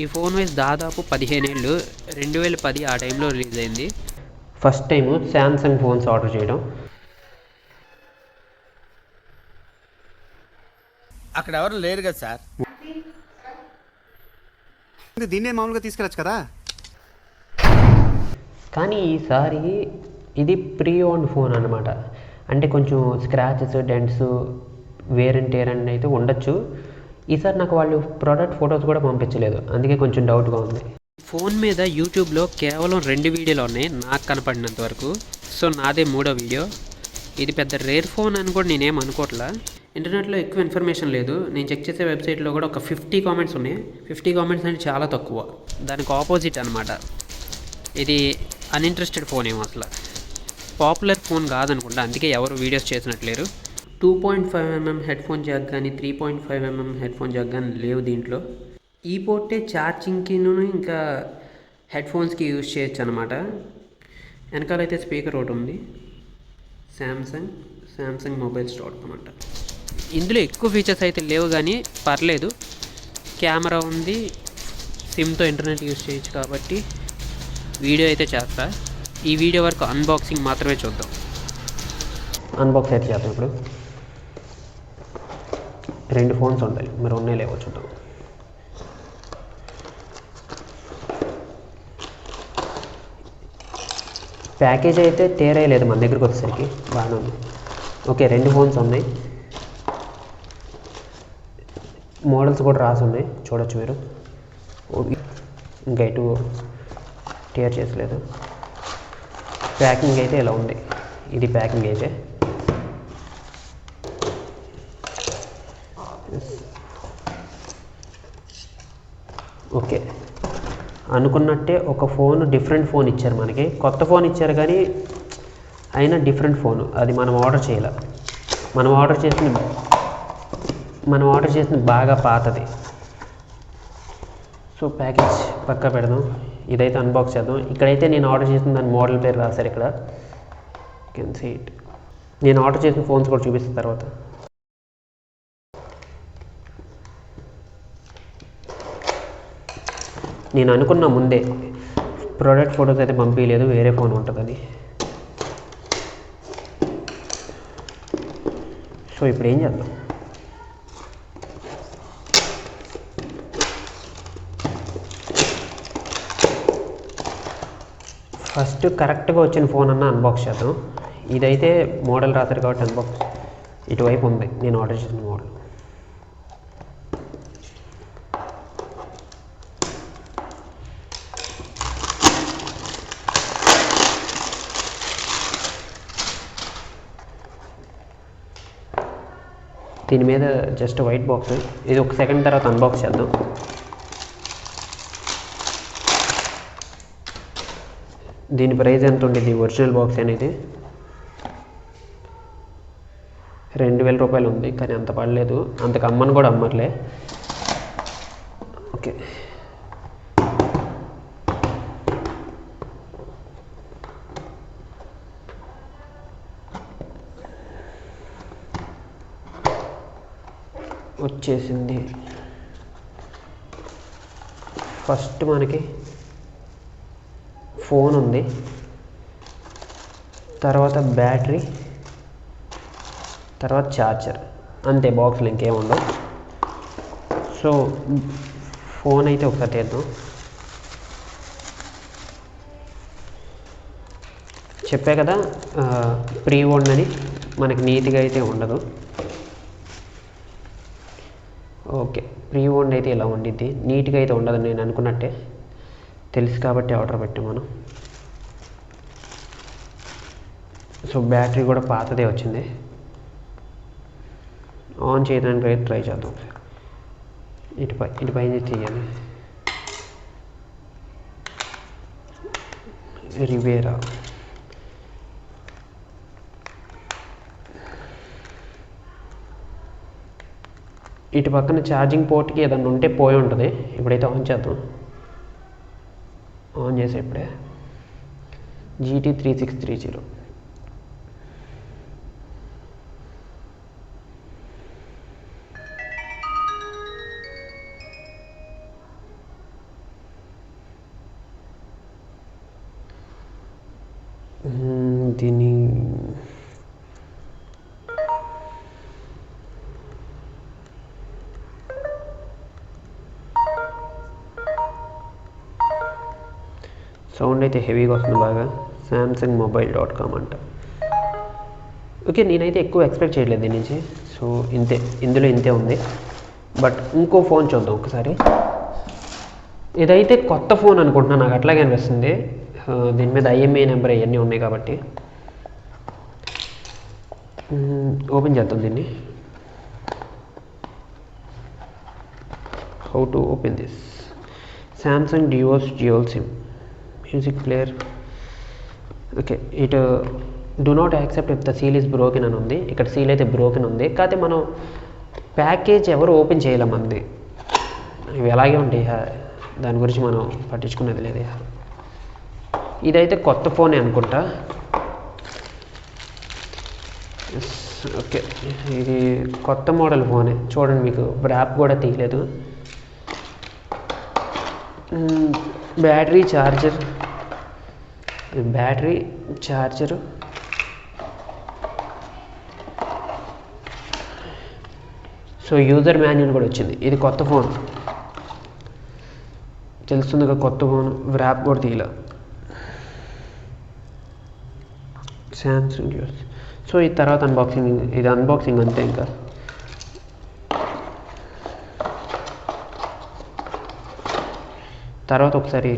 ఈ ఫోన్ వయసు దాదాపు 15 ఏళ్ళు, 2010 ఆ టైంలో రిలీజ్ అయింది. First time Samsung phones order చేయడం. అక్కడ ఎవరు లేరు కదా సార్. దీన్నే మామూలుగా తీసుకెళ్ళచ్చు కదా. కానీ ఈసారి ఇది ప్రీ ఓన్డ్ ఫోన్ అనమాట. అంటే కొంచెం scratches, dents, wear and tear అని అయితే ఉండొచ్చు. ఈసారి నాకు వాళ్ళు ప్రోడక్ట్ ఫొటోస్ కూడా పంపించలేదు, అందుకే కొంచెం డౌట్గా ఉంది. ఫోన్ మీద యూట్యూబ్లో కేవలం 2 వీడియోలు ఉన్నాయి నాకు కనపడినంత వరకు. సో నాదే 3వ వీడియో. ఇది పెద్ద రేర్ ఫోన్ అని కూడా నేనేం అనుకోవట్లా. ఇంటర్నెట్లో ఎక్కువ ఇన్ఫర్మేషన్ లేదు. నేను చెక్ చేసే వెబ్సైట్లో కూడా ఒక 50 కామెంట్స్ ఉన్నాయి. 50 కామెంట్స్ అంటే చాలా తక్కువ. దానికి ఆపోజిట్ అనమాట. ఇది అన్ఇంట్రెస్టెడ్ ఫోన్ ఏమో, అసలు పాపులర్ ఫోన్ కాదనుకుంటా, అందుకే ఎవరు వీడియోస్ చేసినట్లేరు. 2.5mm హెడ్ ఫోన్ జాక్ కానీ 3.5mm హెడ్ ఫోన్ జాక్ కానీ లేవు దీంట్లో. ఈ పోర్టే ఛార్జింగ్కి ఇంకా హెడ్ ఫోన్స్కి యూజ్ చేయొచ్చు అనమాట. వెనకాలైతే స్పీకర్ ఒకటి ఉంది. శాంసంగ్ mobiles.com అంట. ఇందులో ఎక్కువ ఫీచర్స్ అయితే లేవు కానీ పర్లేదు. కెమెరా ఉంది, సిమ్తో ఇంటర్నెట్ యూజ్ చేయొచ్చు కాబట్టి వీడియో అయితే చేస్తా. ఈ వీడియో వరకు అన్బాక్సింగ్ మాత్రమే చూద్దాం. అన్బాక్స్ అయితే చేద్దాం. ఇప్పుడు 2 ఫోన్స్ ఉంటాయి, మరి ఉన్నాయి లేవో చూద్దాం. ప్యాకేజ్ అయితే తేరే లేదు మన దగ్గరికి వచ్చేసరికి, బాగానే ఉంది. ఓకే, 2 ఫోన్స్ ఉన్నాయి. మోడల్స్ కూడా రాసి ఉన్నాయి, చూడొచ్చు మీరు. ఇంకా ఎటు టేర్ చేసలేదు. ప్యాకింగ్ అయితే ఇలా ఉంది. ఇది ప్యాకింగ్ అయితే ఓకే. అనుకున్నట్టే ఒక ఫోన్, డిఫరెంట్ ఫోన్ ఇచ్చారు మనకి. కొత్త ఫోన్ ఇచ్చారు కానీ అయినా డిఫరెంట్ ఫోన్. అది మనం ఆర్డర్ చేయాలి. మనం ఆర్డర్ చేసిన బాగా పాతది. సో ప్యాకేజ్ పక్కా పెడదాం. ఇదైతే అన్బాక్స్ చేద్దాం. ఇక్కడైతే నేను ఆర్డర్ చేసిన దాని మోడల్ పేరు రాశారు ఇక్కడ. Can see it. నేను ఆర్డర్ చేసిన ఫోన్స్ కూడా చూపిస్తాను తర్వాత. నేను అనుకున్న ముందే ప్రోడక్ట్ ఫొటోస్ అయితే పంపించలేదు, వేరే ఫోన్ ఉంటుందని. సో ఇప్పుడు ఏం చేద్దాం? ఫస్ట్ కరెక్ట్గా వచ్చిన ఫోన్ అన్న అన్బాక్స్ చేద్దాం. ఇదైతే మోడల్ రాశారు కాబట్టి అన్బాక్స్ ఇటువైపు ఉంది నేను ఆర్డర్ చేసిన మోడల్. దీని మీద జస్ట్ వైట్ బాక్స్. ఇది ఒక సెకండ్ తర్వాత అన్బాక్స్ చేద్దాం. దీని ప్రైస్ ఎంత ఉండేది? ఒరిజినల్ బాక్స్ అనేది 2000 రూపాయలు ఉంది, కానీ అంత పడలేదు. అంతకు అమ్మని కూడా అమ్మర్లే. ఓకే, వచ్చేసింది. ఫస్ట్ మనకి ఫోన్ ఉంది, తర్వాత బ్యాటరీ, తర్వాత ఛార్జర్, అంతే. బాక్స్లో ఇంకేముండవు. సో ఫోన్ అయితే ఒకసారి తీద్దాం. చెప్పా కదా ప్రీ ఓన్డ్ అని, మనకి నీట్గా అయితే ఉండదు. ఓకే, ప్రీ ఓన్డ్ అయితే ఇలా ఉండిద్ది, నీట్గా అయితే ఉండదు. నేను అనుకున్నట్టే తెలుసు కాబట్టి ఆర్డర్ పెట్టాం మనం. సో బ్యాటరీ కూడా పాతదే వచ్చింది. ఆన్ చేయడానికి అయితే ట్రై చేద్దాం. ఇటు పైన తీయాలి. రివేరా. ఇటు పక్కన ఛార్జింగ్ పోర్ట్కి ఏదన్నా ఉంటే పోయి ఉంటుంది. ఇప్పుడైతే ఆన్ చేద్దాం. ఆన్ చేసే ఇప్పుడే GT3630. దీని సౌండ్ అయితే హెవీగా వస్తుంది బాగా. samsungmobile.com అంట. ఓకే, నేనైతే ఎక్కువ ఎక్స్పెక్ట్ చేయలేదు దీని నుంచి. సో ఇంతే, ఇందులో ఇంతే ఉంది. బట్ ఇంకో ఫోన్ చూద్దాం ఒకసారి. ఇదైతే కొత్త ఫోన్ అనుకుంటున్నాను, నాకు అట్లాగే అనిపిస్తుంది. దీని మీద IMEI నెంబర్ అవన్నీ ఉన్నాయి కాబట్టి. ఓపెన్ చేద్దాం దీన్ని. How to open this? Samsung Duos dual SIM music player. Okay, it do not accept if the seal is broken అని ఉంది. ఇక్కడ సీల్ అయితే బ్రోకెన్ ఉంది, కాకపోతే మనం ప్యాకేజ్ ఎవరు ఓపెన్ చేయలేమంది. ఇవి ఎలాగే ఉంటాయి, దాని గురించి మనం పట్టించుకునేది లేదు. ఇదైతే కొత్త ఫోనే అనుకుంటా. ఓకే, ఇది కొత్త మోడల్ ఫోనే. చూడండి, మీకు యాప్ కూడా తీయలేదు. Battery charger so user manual కూడా వచ్చింది. ఇది కొత్త ఫోన్, తెలుస్తుందిగా కొత్త ఫోన్. యాప్ కూడా తీయలే. Samsung use. సో ఈ తర్వాత ఇది అన్బాక్సింగ్ అంతే. ఇంకా తర్వాత ఒకసారి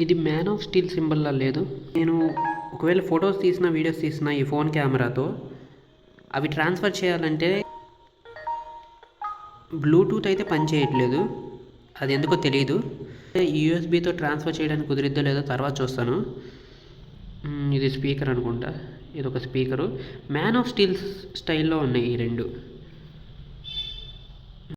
ఇది మ్యాన్ ఆఫ్ స్టీల్ సింబల్లా లేదు. నేను ఒకవేళ ఫొటోస్ తీసిన, వీడియోస్ తీసిన ఈ ఫోన్ కెమెరాతో అవి ట్రాన్స్ఫర్ చేయాలంటే బ్లూటూత్ అయితే పనిచేయట్లేదు. అది ఎందుకో తెలియదు. యూఎస్బితో ట్రాన్స్ఫర్ చేయడానికి కుదిరిద్దో లేదో తర్వాత చూస్తాను. ఇది స్పీకర్ అనుకుంటా. ఇది ఒక స్పీకరు. మ్యాన్ ఆఫ్ స్టీల్ స్టైల్లో ఉన్నాయి ఈ రెండు.